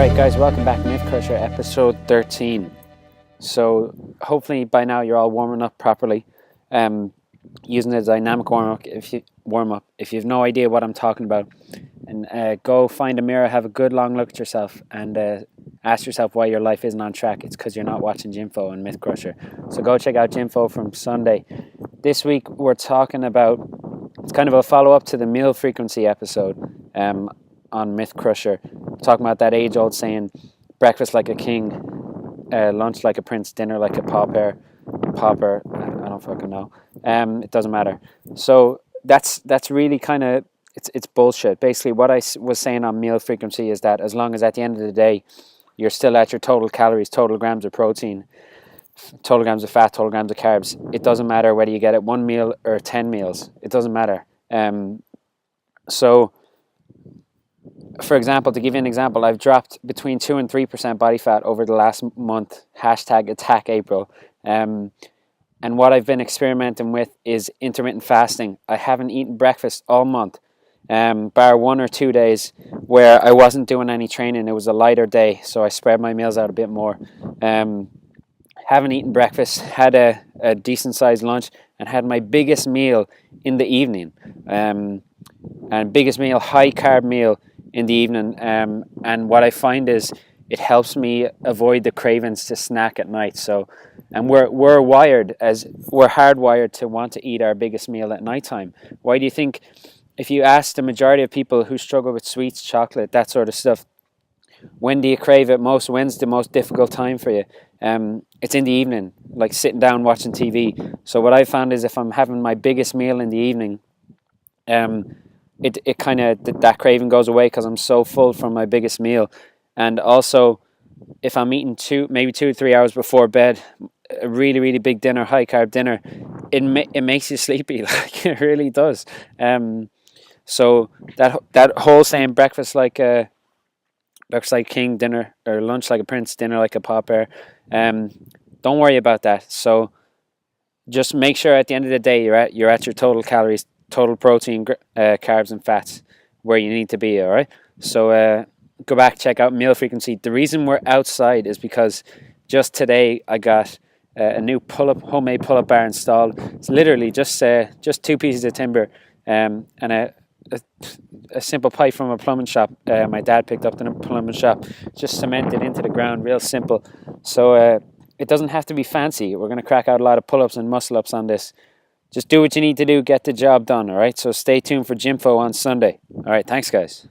Alright guys, welcome back to Myth Crusher episode 13. So hopefully by now you're all warming up properly, using the dynamic warm-up. If you have no idea what I'm talking about, and go find a mirror, have a good long look at yourself, and ask yourself why your life isn't on track. It's because you're not watching Gymfo and Myth Crusher. So go check out Gymfo from Sunday. This week we're talking about, it's kind of a follow-up to the meal frequency episode on Myth Crusher. We're talking about that age-old saying, breakfast like a king, lunch like a prince, dinner like a pauper. I don't fucking know. It doesn't matter. So that's really kind of, it's bullshit. Basically, what I was saying on meal frequency is that as long as at the end of the day you're still at your total calories, total grams of protein, total grams of fat, total grams of carbs, it doesn't matter whether you get it 1 meal or 10 meals. It doesn't matter. So, for example, to give you an example, I've dropped between 2 and 3% body fat over the last month. #AttackApril. And what I've been experimenting with is intermittent fasting. I haven't eaten breakfast all month, bar 1 or 2 days where I wasn't doing any training. It was a lighter day, so I spread my meals out a bit more. Haven't eaten breakfast, had a decent sized lunch, and had my biggest meal in the evening. And biggest meal, high carb meal in the evening. And what I find is it helps me avoid the cravings to snack at night. So, and we're hardwired to want to eat our biggest meal at nighttime. Why do you think, if you ask the majority of people who struggle with sweets, chocolate, that sort of stuff, when do you crave it most? When's the most difficult time for you? It's in the evening, like sitting down watching TV. So what I found is if I'm having my biggest meal in the evening, it kind of, that craving goes away because I'm so full from my biggest meal. And also, if I'm eating maybe 2 or 3 hours before bed, a really, really big dinner, high carb dinner, it makes you sleepy. Like, it really does. So that whole saying, breakfast like a king, dinner or lunch like a prince, dinner like a pauper, don't worry about that. So just make sure at the end of the day you're at your total calories, total protein, carbs and fats where you need to be. All right. So go back, check out meal frequency. The reason we're outside is because just today I got a new homemade pull-up bar installed. It's literally just 2 pieces of timber and a simple pipe from a plumbing shop. My dad picked up the plumbing shop, just cemented into the ground, real simple. So it doesn't have to be fancy. We're going to crack out a lot of pull-ups and muscle-ups on this. Just do what you need to do, get the job done, all right? So stay tuned for Gymfo on Sunday. All right, thanks, guys.